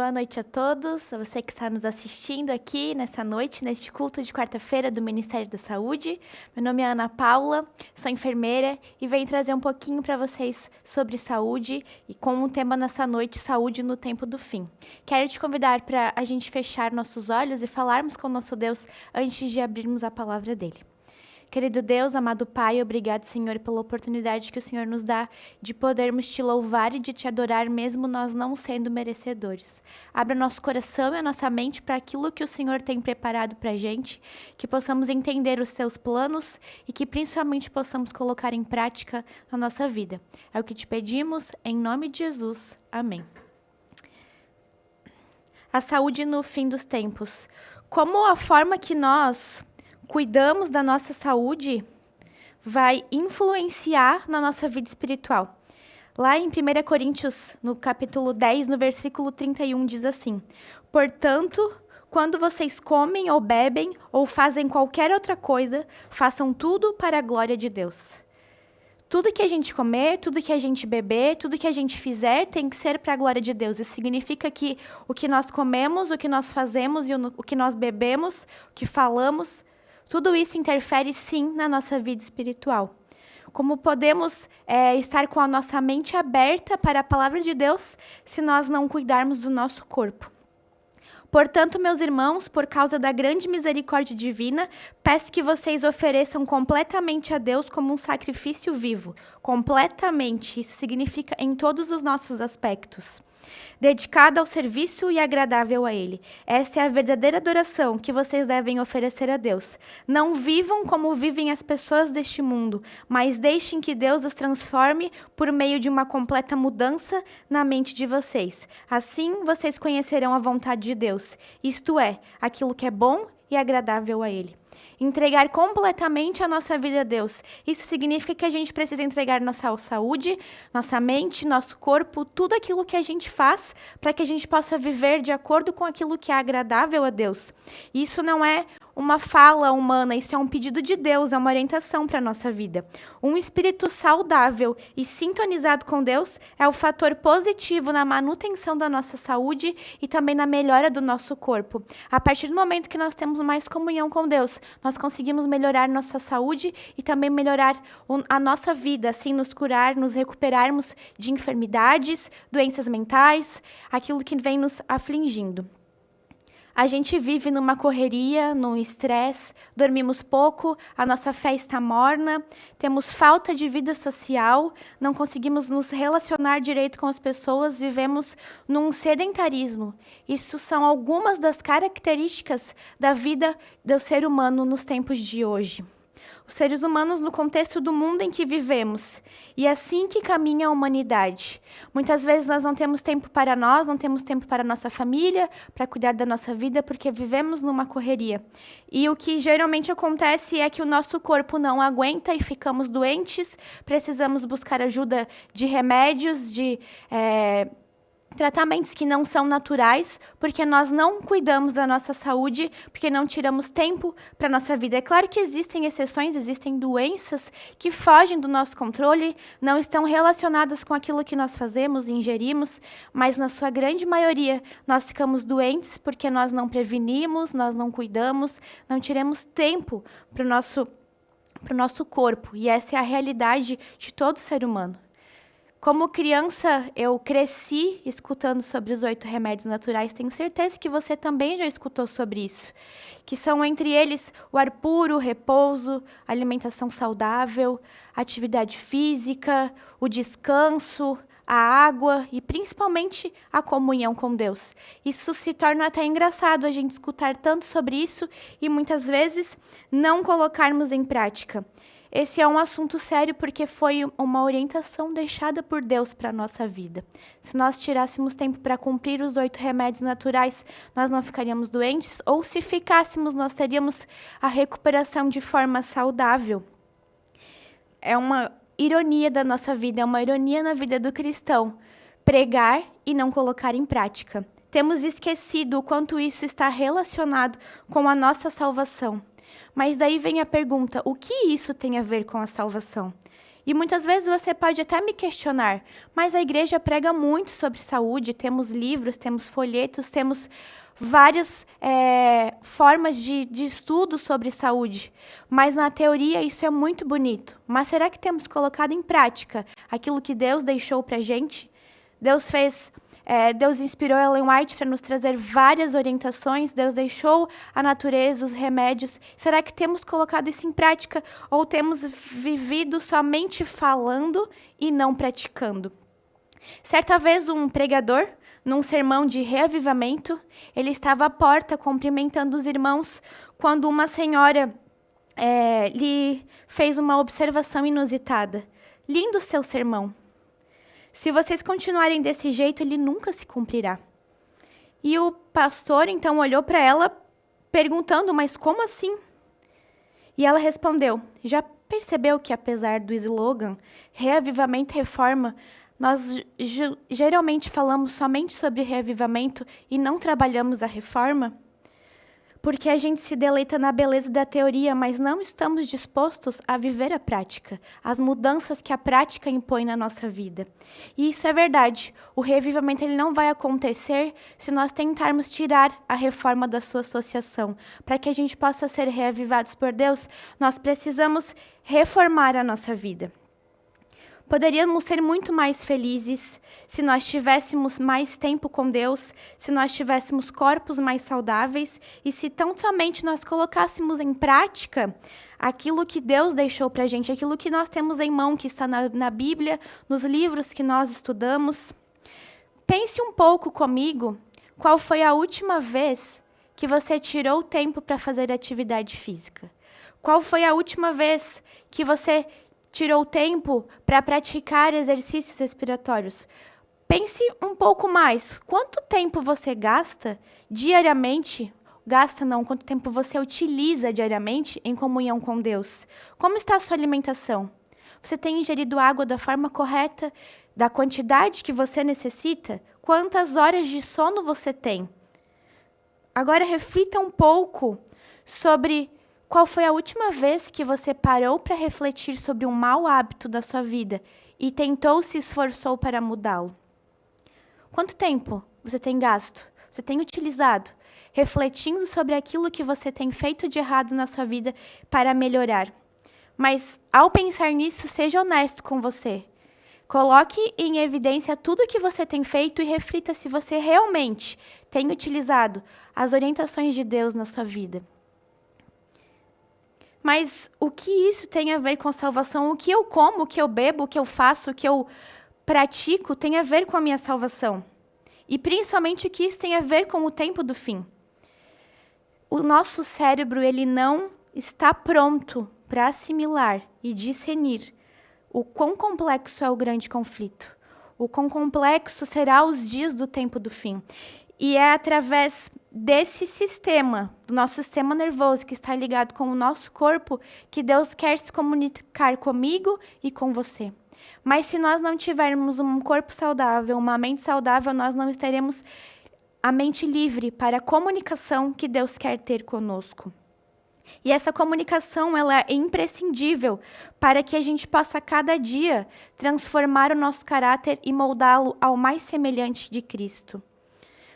Boa noite a todos, a você que está nos assistindo aqui nessa noite, neste culto de quarta-feira do Ministério da Saúde. Meu nome é Ana Paula, sou enfermeira e venho trazer um pouquinho para vocês sobre saúde e com o tema nessa noite, saúde no tempo do fim. Quero te convidar para a gente fechar nossos olhos e falarmos com o nosso Deus antes de abrirmos a palavra dele. Querido Deus, amado Pai, obrigado, Senhor, pela oportunidade que o Senhor nos dá de podermos te louvar e de te adorar, mesmo nós não sendo merecedores. Abra nosso coração e a nossa mente para aquilo que o Senhor tem preparado para a gente, que possamos entender os seus planos e que principalmente possamos colocar em prática na nossa vida. É o que te pedimos, em nome de Jesus. Amém. A saúde no fim dos tempos. Como a forma que nós cuidamos da nossa saúde vai influenciar na nossa vida espiritual. Lá em 1 Coríntios, no capítulo 10, no versículo 31, diz assim: Portanto, quando vocês comem ou bebem ou fazem qualquer outra coisa, façam tudo para a glória de Deus. Tudo que a gente comer, tudo que a gente beber, tudo que a gente fizer tem que ser para a glória de Deus. Isso significa que o que nós comemos, o que nós fazemos e o que nós bebemos, o que falamos, tudo isso interfere, sim, na nossa vida espiritual. Como podemos estar com a nossa mente aberta para a palavra de Deus se nós não cuidarmos do nosso corpo? Portanto, meus irmãos, por causa da grande misericórdia divina, peço que vocês ofereçam completamente a Deus como um sacrifício vivo. Completamente, isso significa em todos os nossos aspectos. Dedicado ao serviço e agradável a Ele. Esta é a verdadeira adoração que vocês devem oferecer a Deus. Não vivam como vivem as pessoas deste mundo, mas deixem que Deus os transforme por meio de uma completa mudança na mente de vocês. Assim, vocês conhecerão a vontade de Deus, isto é, aquilo que é bom e agradável a Ele. Entregar completamente a nossa vida a Deus. Isso significa que a gente precisa entregar nossa saúde, nossa mente, nosso corpo, tudo aquilo que a gente faz para que a gente possa viver de acordo com aquilo que é agradável a Deus. Isso não é uma fala humana, isso é um pedido de Deus, é uma orientação para a nossa vida. Um espírito saudável e sintonizado com Deus é o fator positivo na manutenção da nossa saúde e também na melhora do nosso corpo. A partir do momento que nós temos mais comunhão com Deus, nós conseguimos melhorar nossa saúde e também melhorar a nossa vida, assim nos curar, nos recuperarmos de enfermidades, doenças mentais, aquilo que vem nos afligindo. A gente vive numa correria, num estresse, dormimos pouco, a nossa fé está morna, temos falta de vida social, não conseguimos nos relacionar direito com as pessoas, vivemos num sedentarismo. Isso são algumas das características da vida do ser humano nos tempos de hoje. Os seres humanos no contexto do mundo em que vivemos. E é assim que caminha a humanidade. Muitas vezes nós não temos tempo para nós, não temos tempo para a nossa família, para cuidar da nossa vida, porque vivemos numa correria. E o que geralmente acontece é que o nosso corpo não aguenta e ficamos doentes, precisamos buscar ajuda de remédios, de tratamentos que não são naturais, porque nós não cuidamos da nossa saúde, porque não tiramos tempo para a nossa vida. É claro que existem exceções, existem doenças que fogem do nosso controle, não estão relacionadas com aquilo que nós fazemos e ingerimos, mas na sua grande maioria nós ficamos doentes porque nós não prevenimos, nós não cuidamos, não tiramos tempo para o nosso corpo. E essa é a realidade de todo ser humano. Como criança, eu cresci escutando sobre os 8 remédios naturais. Tenho certeza que você também já escutou sobre isso. Que são, entre eles, o ar puro, o repouso, a alimentação saudável, a atividade física, o descanso, a água e, principalmente, a comunhão com Deus. Isso se torna até engraçado a gente escutar tanto sobre isso e, muitas vezes, não colocarmos em prática. Esse é um assunto sério porque foi uma orientação deixada por Deus para a nossa vida. Se nós tirássemos tempo para cumprir os 8 remédios naturais, nós não ficaríamos doentes, ou se ficássemos, nós teríamos a recuperação de forma saudável. É uma ironia da nossa vida, é uma ironia na vida do cristão, pregar e não colocar em prática. Temos esquecido o quanto isso está relacionado com a nossa salvação. Mas daí vem a pergunta, o que isso tem a ver com a salvação? E muitas vezes você pode até me questionar, mas a igreja prega muito sobre saúde, temos livros, temos folhetos, temos várias formas de estudo sobre saúde. Mas na teoria isso é muito bonito. Mas será que temos colocado em prática aquilo que Deus deixou para a gente? Deus inspirou Ellen White para nos trazer várias orientações. Deus deixou a natureza, os remédios. Será que temos colocado isso em prática ou temos vivido somente falando e não praticando? Certa vez, um pregador, num sermão de reavivamento, ele estava à porta cumprimentando os irmãos quando uma senhora lhe fez uma observação inusitada. Lindo seu sermão. Se vocês continuarem desse jeito, ele nunca se cumprirá. E o pastor, então, olhou para ela, perguntando, mas como assim? E ela respondeu, já percebeu que, apesar do slogan Reavivamento e Reforma, nós geralmente falamos somente sobre reavivamento e não trabalhamos a reforma? Porque a gente se deleita na beleza da teoria, mas não estamos dispostos a viver a prática, as mudanças que a prática impõe na nossa vida. E isso é verdade. O reavivamento ele não vai acontecer se nós tentarmos tirar a reforma da sua associação. Para que a gente possa ser reavivados por Deus, nós precisamos reformar a nossa vida. Poderíamos ser muito mais felizes se nós tivéssemos mais tempo com Deus, se nós tivéssemos corpos mais saudáveis e se tão somente nós colocássemos em prática aquilo que Deus deixou para a gente, aquilo que nós temos em mão, que está na Bíblia, nos livros que nós estudamos. Pense um pouco comigo, qual foi a última vez que você tirou tempo para fazer atividade física? Qual foi a última vez que você tirou tempo para praticar exercícios respiratórios? Pense um pouco mais. Quanto tempo você gasta diariamente? Quanto tempo você utiliza diariamente em comunhão com Deus? Como está a sua alimentação? Você tem ingerido água da forma correta, da quantidade que você necessita? Quantas horas de sono você tem? Agora reflita um pouco sobre qual foi a última vez que você parou para refletir sobre um mau hábito da sua vida e se esforçou para mudá-lo? Quanto tempo você tem gasto? Você tem utilizado? Refletindo sobre aquilo que você tem feito de errado na sua vida para melhorar. Mas, ao pensar nisso, seja honesto com você. Coloque em evidência tudo o que você tem feito e reflita se você realmente tem utilizado as orientações de Deus na sua vida. Mas o que isso tem a ver com salvação? O que eu como, o que eu bebo, o que eu faço, o que eu pratico tem a ver com a minha salvação. E principalmente o que isso tem a ver com o tempo do fim. O nosso cérebro ele não está pronto para assimilar e discernir o quão complexo é o grande conflito. O quão complexo será os dias do tempo do fim. E é através desse sistema, do nosso sistema nervoso, que está ligado com o nosso corpo, que Deus quer se comunicar comigo e com você. Mas se nós não tivermos um corpo saudável, uma mente saudável, nós não teremos a mente livre para a comunicação que Deus quer ter conosco. E essa comunicação ela é imprescindível para que a gente possa, cada dia, transformar o nosso caráter e moldá-lo ao mais semelhante de Cristo.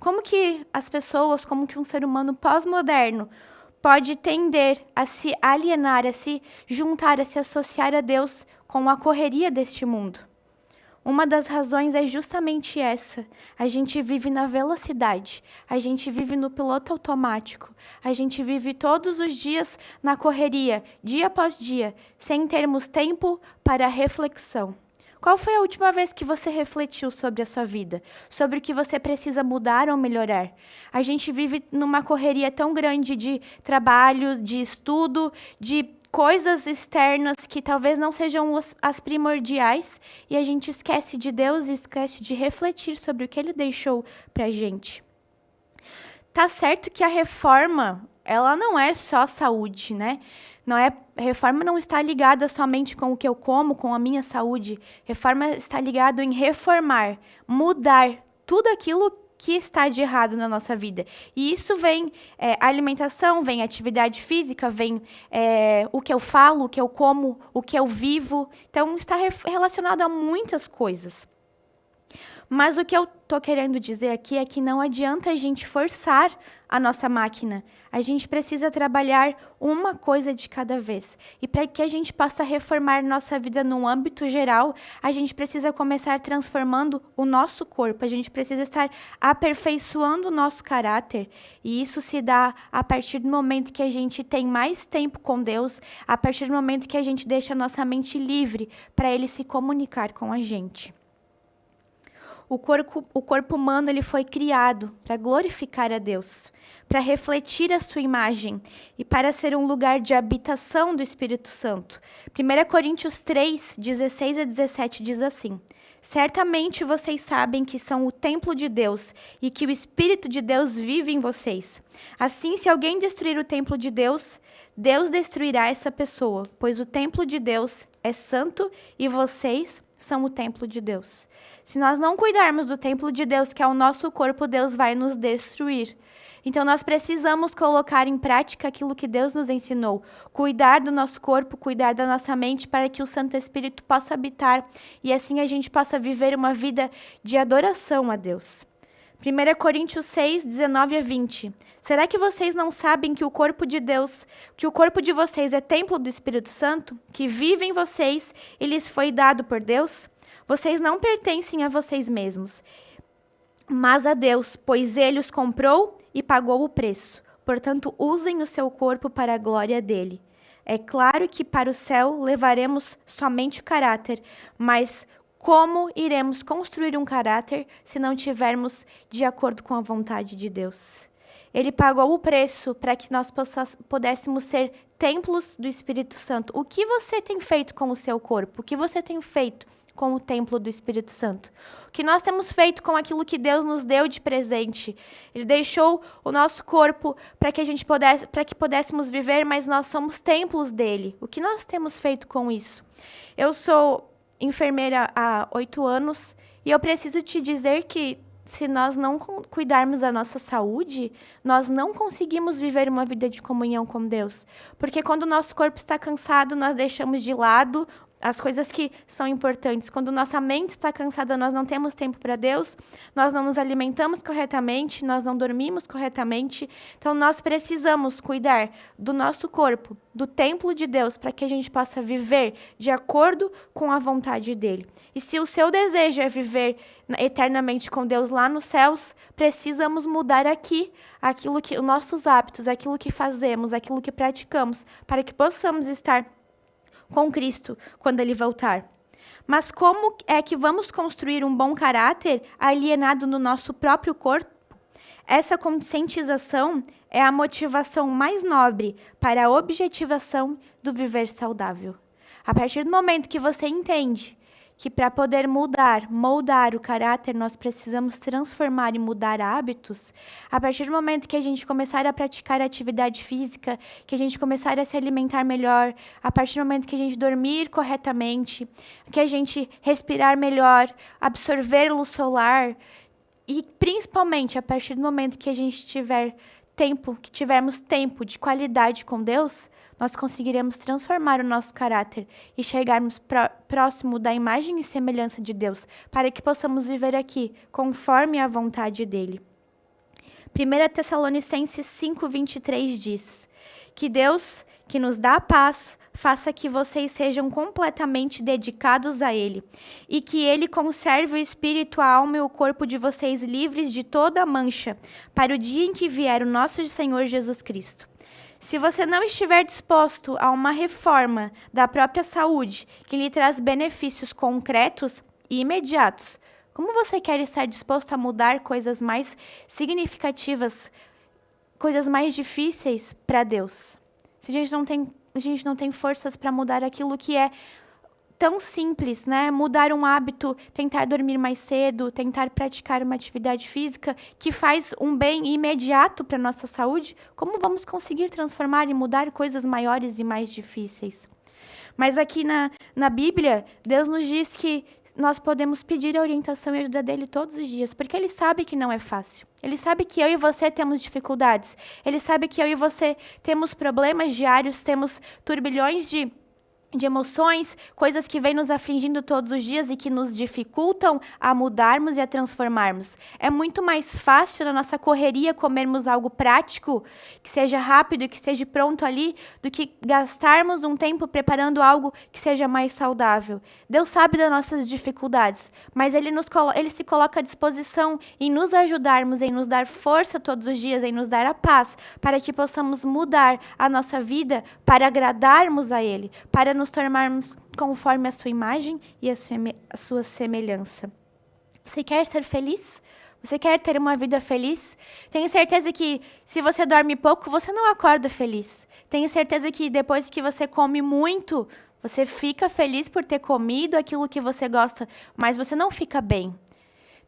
Como que as pessoas, como que um ser humano pós-moderno pode tender a se alienar, a se juntar, a se associar a Deus com a correria deste mundo? Uma das razões é justamente essa. A gente vive na velocidade, a gente vive no piloto automático, a gente vive todos os dias na correria, dia após dia, sem termos tempo para a reflexão. Qual foi a última vez que você refletiu sobre a sua vida? Sobre o que você precisa mudar ou melhorar? A gente vive numa correria tão grande de trabalho, de estudo, de coisas externas que talvez não sejam as primordiais, e a gente esquece de Deus e esquece de refletir sobre o que Ele deixou para a gente. Tá certo que a reforma, ela não é só saúde, né? A reforma não está ligada somente com o que eu como, com a minha saúde. Reforma está ligada em reformar, mudar tudo aquilo que está de errado na nossa vida. E isso vem alimentação, vem atividade física, vem o que eu falo, o que eu como, o que eu vivo. Então, está relacionado a muitas coisas. Mas o que eu estou querendo dizer aqui é que não adianta a gente forçar a nossa máquina. A gente precisa trabalhar uma coisa de cada vez. E para que a gente possa reformar nossa vida no âmbito geral, a gente precisa começar transformando o nosso corpo. A gente precisa estar aperfeiçoando o nosso caráter. E isso se dá a partir do momento que a gente tem mais tempo com Deus, a partir do momento que a gente deixa a nossa mente livre para Ele se comunicar com a gente. O corpo humano ele foi criado para glorificar a Deus, para refletir a sua imagem e para ser um lugar de habitação do Espírito Santo. 1 Coríntios 3, 16 a 17 diz assim: certamente vocês sabem que são o templo de Deus e que o Espírito de Deus vive em vocês. Assim, se alguém destruir o templo de Deus, Deus destruirá essa pessoa, pois o templo de Deus é santo e vocês são o templo de Deus. Se nós não cuidarmos do templo de Deus, que é o nosso corpo, Deus vai nos destruir. Então, nós precisamos colocar em prática aquilo que Deus nos ensinou. Cuidar do nosso corpo, cuidar da nossa mente, para que o Santo Espírito possa habitar e assim a gente possa viver uma vida de adoração a Deus. 1 Coríntios 6, 19 a 20. Será que vocês não sabem que o corpo de Deus, que o corpo de vocês é templo do Espírito Santo, que vive em vocês e lhes foi dado por Deus? Vocês não pertencem a vocês mesmos, mas a Deus, pois Ele os comprou e pagou o preço. Portanto, usem o seu corpo para a glória dele. É claro que para o céu levaremos somente o caráter, mas como iremos construir um caráter se não tivermos de acordo com a vontade de Deus? Ele pagou o preço para que nós pudéssemos ser templos do Espírito Santo. O que você tem feito com o seu corpo? O que você tem feito com o templo do Espírito Santo? O que nós temos feito com aquilo que Deus nos deu de presente? Ele deixou o nosso corpo para que pudéssemos viver, mas nós somos templos dele. O que nós temos feito com isso? Eu sou enfermeira há 8 anos e eu preciso te dizer que se nós não cuidarmos da nossa saúde, nós não conseguimos viver uma vida de comunhão com Deus. Porque quando o nosso corpo está cansado, nós deixamos de lado as coisas que são importantes. Quando nossa mente está cansada, nós não temos tempo para Deus, nós não nos alimentamos corretamente, nós não dormimos corretamente. Então, nós precisamos cuidar do nosso corpo, do templo de Deus, para que a gente possa viver de acordo com a vontade dele. E se o seu desejo é viver eternamente com Deus lá nos céus, precisamos mudar aqui os nossos hábitos, aquilo que fazemos, aquilo que praticamos, para que possamos estar com Cristo quando Ele voltar. Mas como é que vamos construir um bom caráter alienado no nosso próprio corpo? Essa conscientização é a motivação mais nobre para a objetivação do viver saudável. A partir do momento que você entende que para poder moldar o caráter, nós precisamos transformar e mudar hábitos, a partir do momento que a gente começar a praticar atividade física, que a gente começar a se alimentar melhor, a partir do momento que a gente dormir corretamente, que a gente respirar melhor, absorver luz solar, e principalmente a partir do momento que a gente tivermos tempo de qualidade com Deus, nós conseguiremos transformar o nosso caráter e chegarmos próximo da imagem e semelhança de Deus, para que possamos viver aqui conforme a vontade dele. 1 Tessalonicenses 5:23 diz: que Deus, que nos dá a paz, faça que vocês sejam completamente dedicados a Ele, e que Ele conserve o espírito, a alma e o corpo de vocês livres de toda mancha, para o dia em que vier o nosso Senhor Jesus Cristo. Se você não estiver disposto a uma reforma da própria saúde, que lhe traz benefícios concretos e imediatos, como você quer estar disposto a mudar coisas mais significativas, coisas mais difíceis para Deus? Se a gente não tem forças para mudar aquilo que é tão simples, né? Mudar um hábito, tentar dormir mais cedo, tentar praticar uma atividade física que faz um bem imediato para a nossa saúde, como vamos conseguir transformar e mudar coisas maiores e mais difíceis? Mas aqui na Bíblia, Deus nos diz que nós podemos pedir a orientação e ajuda dele todos os dias, porque ele sabe que não é fácil. Ele sabe que eu e você temos dificuldades. Ele sabe que eu e você temos problemas diários, temos turbilhões de emoções, coisas que vêm nos afligindo todos os dias e que nos dificultam a mudarmos e a transformarmos. É muito mais fácil na nossa correria comermos algo prático, que seja rápido e que esteja pronto ali, do que gastarmos um tempo preparando algo que seja mais saudável. Deus sabe das nossas dificuldades, mas Ele se coloca à disposição em nos ajudarmos, em nos dar força todos os dias, em nos dar a paz, para que possamos mudar a nossa vida, para agradarmos a Ele, para nos tornarmos conforme a sua imagem e a sua semelhança. Você quer ser feliz? Você quer ter uma vida feliz? Tenho certeza que se você dorme pouco, você não acorda feliz. Tenho certeza que depois que você come muito, você fica feliz por ter comido aquilo que você gosta, mas você não fica bem.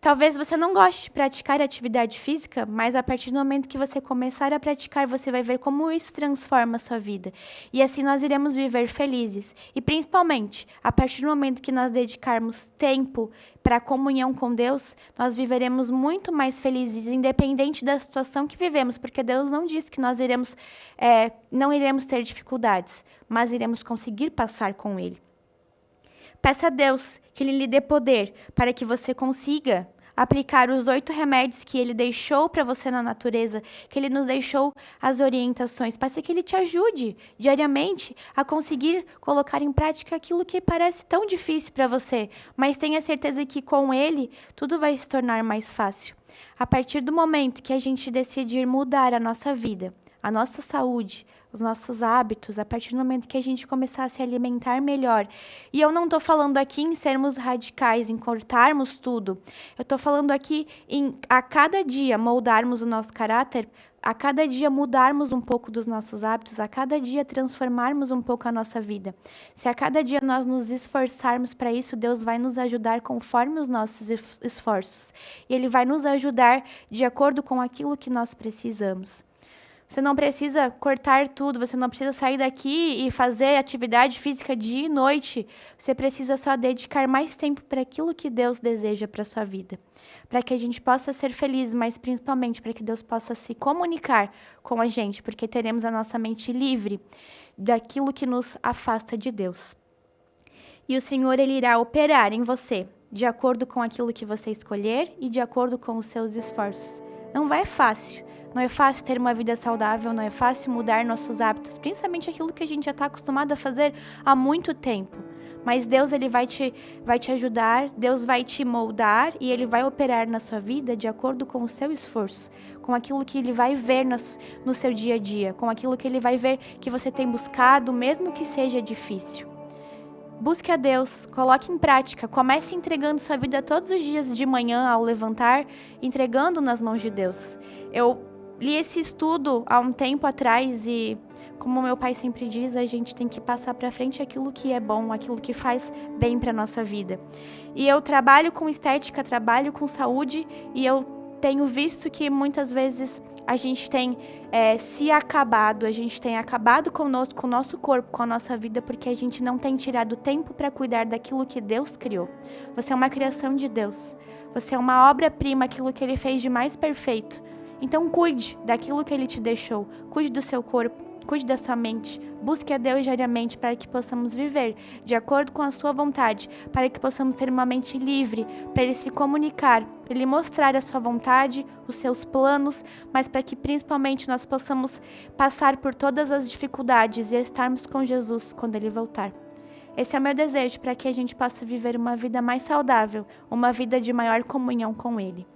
Talvez você não goste de praticar atividade física, mas a partir do momento que você começar a praticar, você vai ver como isso transforma a sua vida. E assim nós iremos viver felizes. E principalmente, a partir do momento que nós dedicarmos tempo para a comunhão com Deus, nós viveremos muito mais felizes, independente da situação que vivemos, porque Deus não disse que nós não iremos ter dificuldades, mas iremos conseguir passar com Ele. Peça a Deus que Ele lhe dê poder para que você consiga aplicar os 8 remédios que Ele deixou para você na natureza, que Ele nos deixou as orientações. Peça que Ele te ajude diariamente a conseguir colocar em prática aquilo que parece tão difícil para você, mas tenha certeza que com Ele tudo vai se tornar mais fácil. A partir do momento que a gente decidir mudar a nossa vida, a nossa saúde, os nossos hábitos, a partir do momento que a gente começar a se alimentar melhor. E eu não estou falando aqui em sermos radicais, em cortarmos tudo. Eu estou falando aqui em, a cada dia, moldarmos o nosso caráter, a cada dia mudarmos um pouco dos nossos hábitos, a cada dia transformarmos um pouco a nossa vida. Se a cada dia nós nos esforçarmos para isso, Deus vai nos ajudar conforme os nossos esforços. E Ele vai nos ajudar de acordo com aquilo que nós precisamos. Você não precisa cortar tudo, você não precisa sair daqui e fazer atividade física dia e noite. Você precisa só dedicar mais tempo para aquilo que Deus deseja para a sua vida. Para que a gente possa ser feliz, mas principalmente para que Deus possa se comunicar com a gente, porque teremos a nossa mente livre daquilo que nos afasta de Deus. E o Senhor, Ele irá operar em você, de acordo com aquilo que você escolher e de acordo com os seus esforços. Não vai fácil. Não é fácil ter uma vida saudável, não é fácil mudar nossos hábitos, principalmente aquilo que a gente já está acostumado a fazer há muito tempo. Mas Deus, Ele vai te ajudar, Deus vai te moldar e Ele vai operar na sua vida de acordo com o seu esforço, com aquilo que Ele vai ver no seu dia a dia, com aquilo que Ele vai ver que você tem buscado, mesmo que seja difícil. Busque a Deus, coloque em prática, comece entregando sua vida todos os dias de manhã ao levantar, entregando nas mãos de Deus. Eu li esse estudo há um tempo atrás e, como meu pai sempre diz, a gente tem que passar para frente aquilo que é bom, aquilo que faz bem para a nossa vida. E eu trabalho com estética, trabalho com saúde e eu tenho visto que muitas vezes a gente tem a gente tem acabado conosco, com o nosso corpo, com a nossa vida, porque a gente não tem tirado tempo para cuidar daquilo que Deus criou. Você é uma criação de Deus, você é uma obra-prima, aquilo que Ele fez de mais perfeito. Então cuide daquilo que Ele te deixou, cuide do seu corpo, cuide da sua mente, busque a Deus diariamente para que possamos viver de acordo com a sua vontade, para que possamos ter uma mente livre, para Ele se comunicar, para Ele mostrar a sua vontade, os seus planos, mas para que principalmente nós possamos passar por todas as dificuldades e estarmos com Jesus quando Ele voltar. Esse é o meu desejo, para que a gente possa viver uma vida mais saudável, uma vida de maior comunhão com Ele.